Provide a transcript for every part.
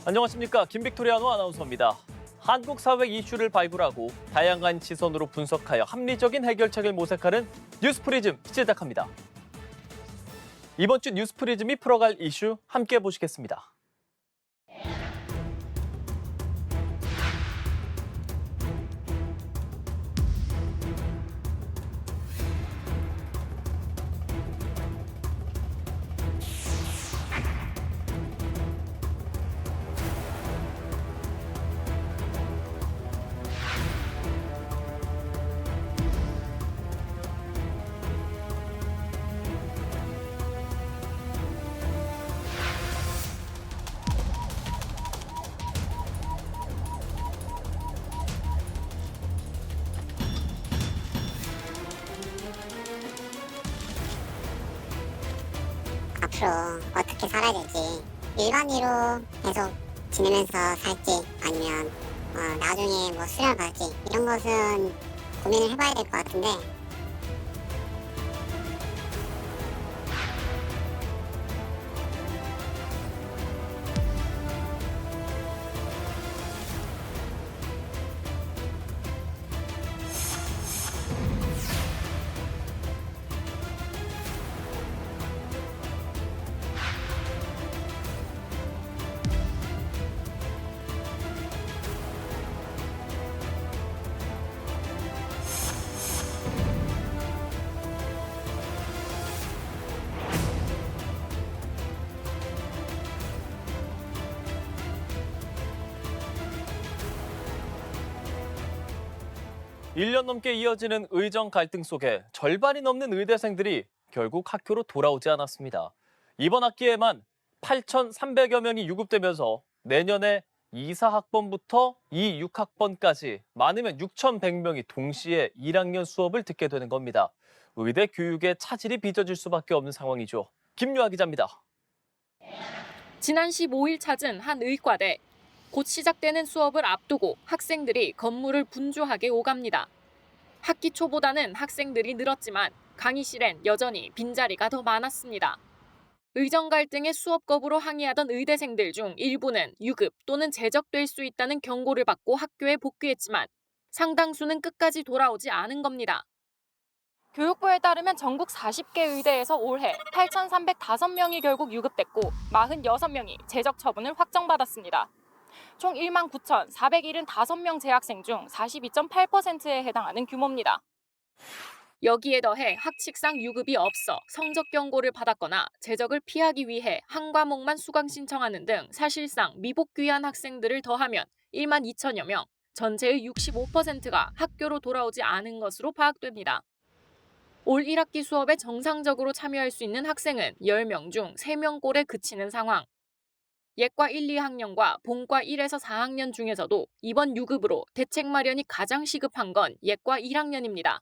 안녕하십니까. 김빅토리아노 아나운서입니다. 한국 사회 이슈를 발굴하고 다양한 시선으로 분석하여 합리적인 해결책을 모색하는 뉴스프리즘 시작합니다. 이번 주 뉴스프리즘이 풀어갈 이슈 함께 보시겠습니다. 앞으로 어떻게 살아야 될지, 일반인으로 계속 지내면서 살지 아니면 나중에 뭐 수련을 받을지 이런 것은 고민을 해봐야 될 것 같은데, 일 년 넘게 이어지는 의정 갈등 속에 절반이 넘는 의대생들이 결국 학교로 돌아오지 않았습니다. 이번 학기에만 8,300여 명이 유급되면서 내년에 2사학번부터 2,6학번까지 많으면 6,100명이 동시에 1학년 수업을 듣게 되는 겁니다. 의대 교육의 차질이 빚어질 수밖에 없는 상황이죠. 김유아 기자입니다. 지난 15일 찾은 한 의과대. 곧 시작되는 수업을 앞두고 학생들이 건물을 분주하게 오갑니다. 학기 초보다는 학생들이 늘었지만 강의실엔 여전히 빈자리가 더 많았습니다. 의정 갈등의 수업 거부로 항의하던 의대생들 중 일부는 유급 또는 제적될 수 있다는 경고를 받고 학교에 복귀했지만 상당수는 끝까지 돌아오지 않은 겁니다. 교육부에 따르면 전국 40개 의대에서 올해 8,305명이 결국 유급됐고 46명이 제적 처분을 확정받았습니다. 총 19,475명 재학생 중 42.8%에 해당하는 규모입니다. 여기에 더해 학칙상 유급이 없어 성적 경고를 받았거나 제적을 피하기 위해 한 과목만 수강 신청하는 등 사실상 미복귀한 학생들을 더하면 1만 2천여 명, 전체의 65%가 학교로 돌아오지 않은 것으로 파악됩니다. 올 1학기 수업에 정상적으로 참여할 수 있는 학생은 10명 중 3명꼴에 그치는 상황. 예과 1, 2학년과 본과 1에서 4학년 중에서도 이번 유급으로 대책 마련이 가장 시급한 건 예과 1학년입니다.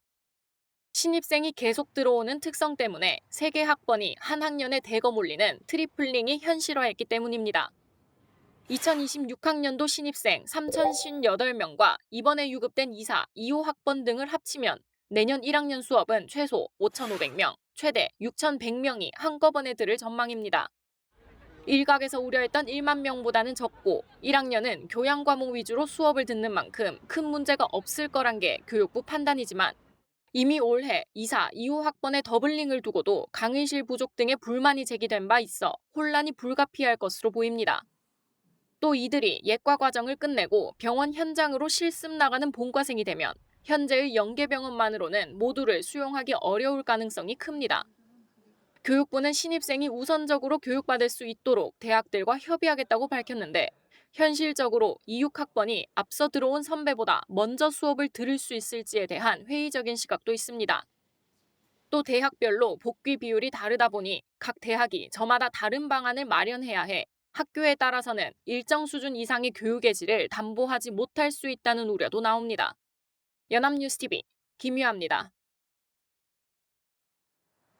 신입생이 계속 들어오는 특성 때문에 3개 학번이 한 학년에 대거 몰리는 트리플링이 현실화했기 때문입니다. 2026학년도 신입생 3,058명과 이번에 유급된 2사, 2호 학번 등을 합치면 내년 1학년 수업은 최소 5,500명, 최대 6,100명이 한꺼번에 들을 전망입니다. 일각에서 우려했던 1만 명보다는 적고 1학년은 교양 과목 위주로 수업을 듣는 만큼 큰 문제가 없을 거란 게 교육부 판단이지만 이미 올해 2사, 2호 학번의 더블링을 두고도 강의실 부족 등의 불만이 제기된 바 있어 혼란이 불가피할 것으로 보입니다. 또 이들이 예과 과정을 끝내고 병원 현장으로 실습 나가는 본과생이 되면 현재의 연계병원만으로는 모두를 수용하기 어려울 가능성이 큽니다. 교육부는 신입생이 우선적으로 교육받을 수 있도록 대학들과 협의하겠다고 밝혔는데 현실적으로 2,6학번이 앞서 들어온 선배보다 먼저 수업을 들을 수 있을지에 대한 회의적인 시각도 있습니다. 또 대학별로 복귀 비율이 다르다 보니 각 대학이 저마다 다른 방안을 마련해야 해 학교에 따라서는 일정 수준 이상의 교육의 질을 담보하지 못할 수 있다는 우려도 나옵니다. 연합뉴스TV 김유아입니다.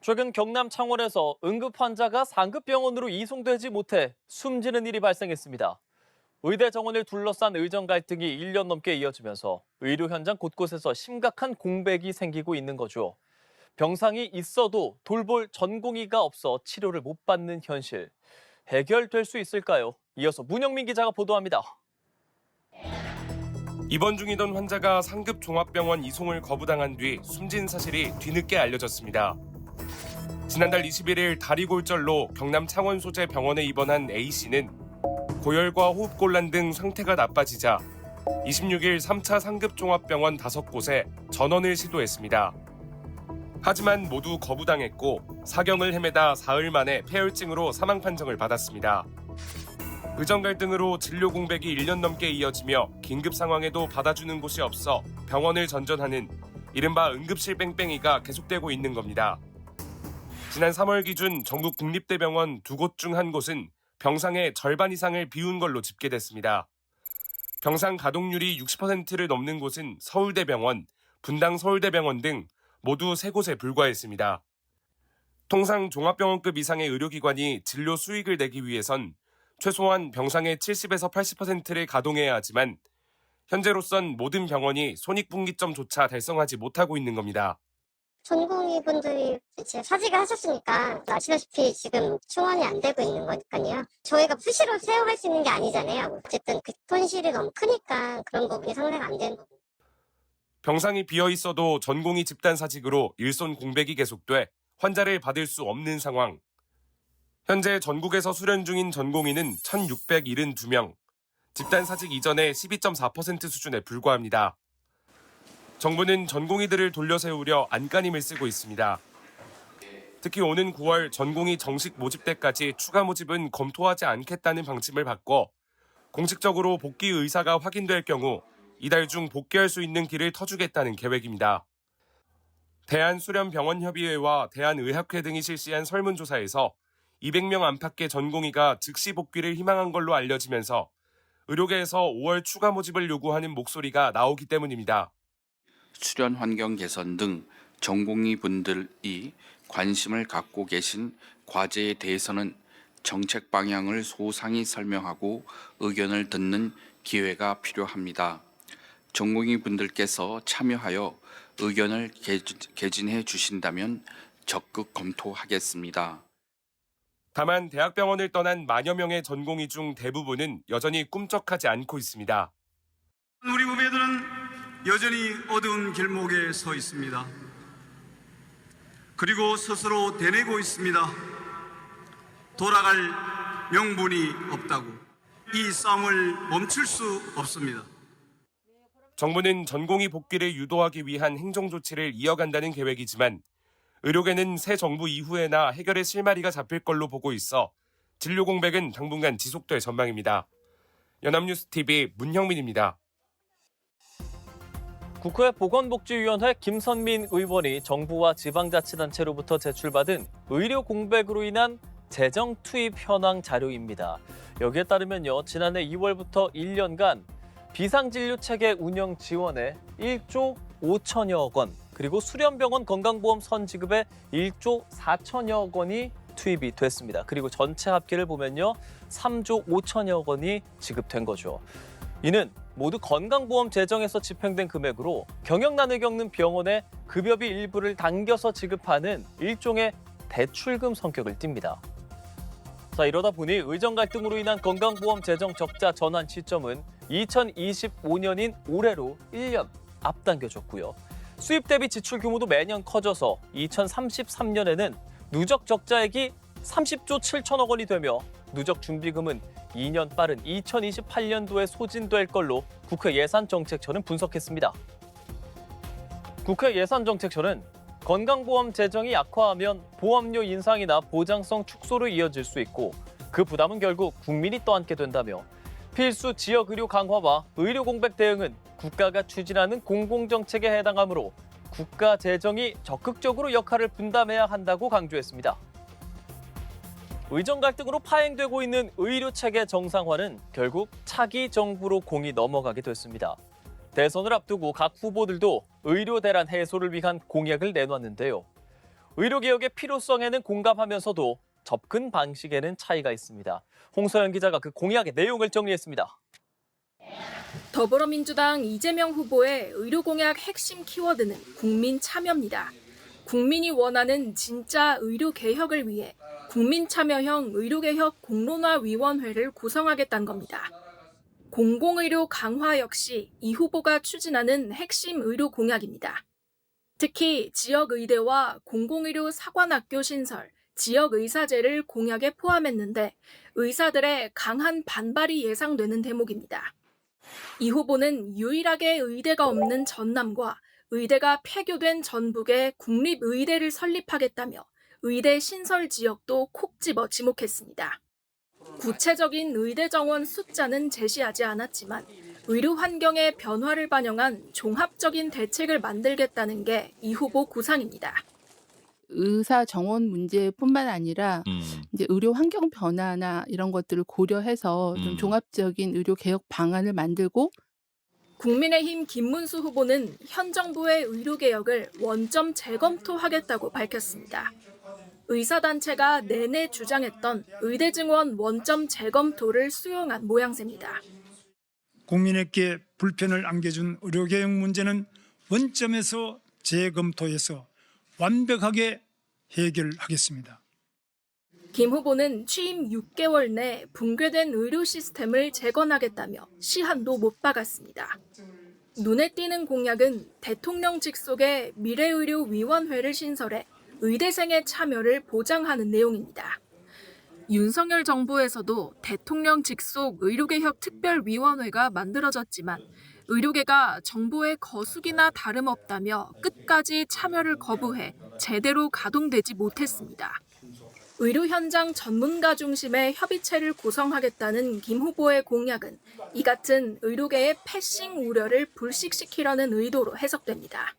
최근 경남 창원에서 응급 환자가 상급 병원으로 이송되지 못해 숨지는 일이 발생했습니다. 의대 정원을 둘러싼 의정 갈등이 1년 넘게 이어지면서 의료 현장 곳곳에서 심각한 공백이 생기고 있는 거죠. 병상이 있어도 돌볼 전공의가 없어 치료를 못 받는 현실. 해결될 수 있을까요? 이어서 문영민 기자가 보도합니다. 입원 중이던 환자가 상급 종합병원 이송을 거부당한 뒤 숨진 사실이 뒤늦게 알려졌습니다. 지난달 21일 다리골절로 경남 창원 소재 병원에 입원한 A씨는 고열과 호흡곤란 등 상태가 나빠지자 26일 3차 상급 종합병원 5곳에 전원을 시도했습니다. 하지만 모두 거부당했고 사경을 헤매다 사흘 만에 폐혈증으로 사망 판정을 받았습니다. 의정 갈등으로 진료 공백이 1년 넘게 이어지며 긴급 상황에도 받아주는 곳이 없어 병원을 전전하는 이른바 응급실 뺑뺑이가 계속되고 있는 겁니다. 지난 3월 기준 전국 국립대병원 2곳 중 1곳은 병상의 절반 이상을 비운 걸로 집계됐습니다. 병상 가동률이 60%를 넘는 곳은 서울대병원, 분당 서울대병원 등 모두 3곳에 불과했습니다. 통상 종합병원급 이상의 의료기관이 진료 수익을 내기 위해선 최소한 병상의 70에서 80%를 가동해야 하지만 현재로선 모든 병원이 손익분기점조차 달성하지 못하고 있는 겁니다. 전공의분들이 이제 사직을 하셨으니까 아시다시피 지금 충원이 안 되고 있는 거니까요. 저희가 수시로 세워갈 수 있는 게 아니잖아요. 어쨌든 그 손실이 너무 크니까 그런 부분이 상대가 안 되는 거고. 병상이 비어 있어도 전공의 집단 사직으로 일손 공백이 계속돼 환자를 받을 수 없는 상황. 현재 전국에서 수련 중인 전공의는 1,672명, 집단 사직 이전의 12.4% 수준에 불과합니다. 정부는 전공의들을 돌려 세우려 안간힘을 쓰고 있습니다. 특히 오는 9월 전공의 정식 모집 때까지 추가 모집은 검토하지 않겠다는 방침을 바꿔 공식적으로 복귀 의사가 확인될 경우 이달 중 복귀할 수 있는 길을 터주겠다는 계획입니다. 대한수련병원협의회와 대한의학회 등이 실시한 설문조사에서 200명 안팎의 전공의가 즉시 복귀를 희망한 걸로 알려지면서 의료계에서 5월 추가 모집을 요구하는 목소리가 나오기 때문입니다. 수련 환경 개선 등 전공의 분들이 관심을 갖고 계신 과제에 대해서는 정책 방향을 소상히 설명하고 의견을 듣는 기회가 필요합니다. 전공의 분들께서 참여하여 의견을 개진해 주신다면 적극 검토하겠습니다. 다만 대학병원을 떠난 만여 명의 전공의 중 대부분은 여전히 꿈쩍하지 않고 있습니다. 우리 후배들은 여전히 어두운 길목에 서 있습니다. 그리고 스스로 되뇌고 있습니다. 돌아갈 명분이 없다고. 이 싸움을 멈출 수 없습니다. 정부는 전공의 복귀를 유도하기 위한 행정조치를 이어간다는 계획이지만 의료계는 새 정부 이후에나 해결의 실마리가 잡힐 걸로 보고 있어 진료 공백은 당분간 지속될 전망입니다. 연합뉴스TV 문형민입니다. 국회 보건복지위원회 김선민 의원이 정부와 지방자치단체로부터 제출받은 의료 공백으로 인한 재정 투입 현황 자료입니다. 여기에 따르면요, 지난해 2월부터 1년간 비상진료체계 운영 지원에 1조 5천여억 원, 그리고 수련병원 건강보험 선지급에 1조 4천여억 원이 투입이 됐습니다. 그리고 전체 합계를 보면요, 3조 5천여억 원이 지급된 거죠. 이는 모두 건강보험 재정에서 집행된 금액으로 경영난을 겪는 병원에 급여비 일부를 당겨서 지급하는 일종의 대출금 성격을 띱니다. 자, 이러다 보니 의정 갈등으로 인한 건강보험 재정 적자 전환 시점은 2025년인 올해로 1년 앞당겨졌고요. 수입 대비 지출 규모도 매년 커져서 2033년에는 누적 적자액이 30조 7천억 원이 되며 누적 준비금은 2년 빠른 2028년도에 소진될 걸로 국회 예산정책처는 분석했습니다. 국회 예산정책처는 건강보험 재정이 약화하면 보험료 인상이나 보장성 축소로 이어질 수 있고 그 부담은 결국 국민이 떠안게 된다며 필수 지역의료 강화와 의료 공백 대응은 국가가 추진하는 공공정책에 해당하므로 국가 재정이 적극적으로 역할을 분담해야 한다고 강조했습니다. 의정 갈등으로 파행되고 있는 의료체계 정상화는 결국 차기 정부로 공이 넘어가게 됐습니다. 대선을 앞두고 각 후보들도 의료 대란 해소를 위한 공약을 내놨는데요. 의료개혁의 필요성에는 공감하면서도 접근 방식에는 차이가 있습니다. 홍서연 기자가 그 공약의 내용을 정리했습니다. 더불어민주당 이재명 후보의 의료공약 핵심 키워드는 국민 참여입니다. 국민이 원하는 진짜 의료개혁을 위해 국민참여형 의료개혁 공론화위원회를 구성하겠다는 겁니다. 공공의료 강화 역시 이 후보가 추진하는 핵심 의료 공약입니다. 특히 지역의대와 공공의료 사관학교 신설, 지역의사제를 공약에 포함했는데 의사들의 강한 반발이 예상되는 대목입니다. 이 후보는 유일하게 의대가 없는 전남과 의대가 폐교된 전북에 국립의대를 설립하겠다며 의대 신설 지역도 콕 집어 지목했습니다. 구체적인 의대 정원 숫자는 제시하지 않았지만 의료 환경의 변화를 반영한 종합적인 대책을 만들겠다는 게 이 후보 구상입니다. 의사 정원 문제뿐만 아니라 이제 의료 환경 변화나 이런 것들을 고려해서 좀 종합적인 의료 개혁 방안을 만들고 국민의힘 김문수 후보는 현 정부의 의료개혁을 원점 재검토하겠다고 밝혔습니다. 의사단체가 내내 주장했던 의대 증원 원점 재검토를 수용한 모양새입니다. 국민에게 불편을 안겨준 의료개혁 문제는 원점에서 재검토해서 완벽하게 해결하겠습니다. 김 후보는 취임 6개월 내 붕괴된 의료 시스템을 재건하겠다며 시한도 못 박았습니다. 눈에 띄는 공약은 대통령 직속의 미래의료위원회를 신설해 의대생의 참여를 보장하는 내용입니다. 윤석열 정부에서도 대통령 직속 의료개혁 특별위원회가 만들어졌지만 의료계가 정부의 거수기나 다름없다며 끝까지 참여를 거부해 제대로 가동되지 못했습니다. 의료 현장 전문가 중심의 협의체를 구성하겠다는 김 후보의 공약은 이 같은 의료계의 패싱 우려를 불식시키려는 의도로 해석됩니다.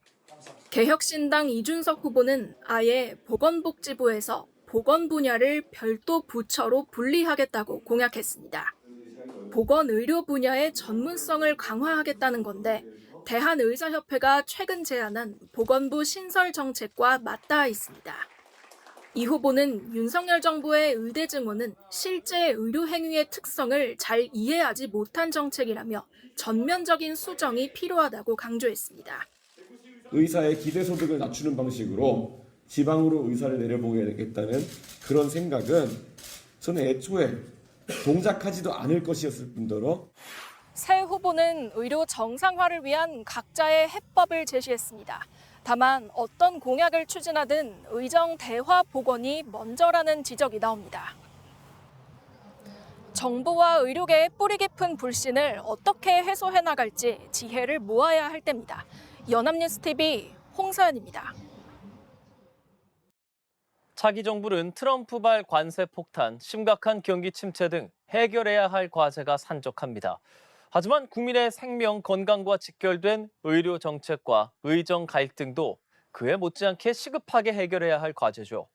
개혁신당 이준석 후보는 아예 보건복지부에서 보건 분야를 별도 부처로 분리하겠다고 공약했습니다. 보건의료 분야의 전문성을 강화하겠다는 건데 대한의사협회가 최근 제안한 보건부 신설 정책과 맞닿아 있습니다. 이 후보는 윤석열 정부의 의대 증원은 실제 의료 행위의 특성을 잘 이해하지 못한 정책이라며 전면적인 수정이 필요하다고 강조했습니다. 의사의 기대소득을 낮추는 방식으로 지방으로 의사를 내려보내겠다는 그런 생각은 저는 애초에 동작하지도 않을 것이었을 뿐더러 새 후보는 의료 정상화를 위한 각자의 해법을 제시했습니다. 다만 어떤 공약을 추진하든 의정 대화 복원이 먼저라는 지적이 나옵니다. 정부와 의료계의 뿌리 깊은 불신을 어떻게 해소해 나갈지 지혜를 모아야 할 때입니다. 연합뉴스TV 홍서연입니다. 차기 정부는 트럼프발 관세 폭탄, 심각한 경기 침체 등 해결해야 할 과제가 산적합니다. 하지만 국민의 생명, 건강과 직결된 의료 정책과 의정 갈등도 그에 못지않게 시급하게 해결해야 할 과제죠.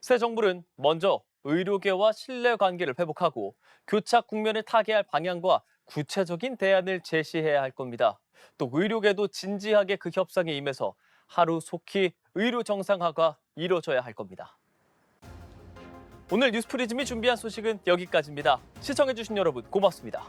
새 정부는 먼저 의료계와 신뢰관계를 회복하고 교착 국면을 타개할 방향과 구체적인 대안을 제시해야 할 겁니다. 또 의료계도 진지하게 그 협상에 임해서 하루속히 의료 정상화가 이루어져야 할 겁니다. 오늘 뉴스프리즘이 준비한 소식은 여기까지입니다. 시청해주신 여러분 고맙습니다.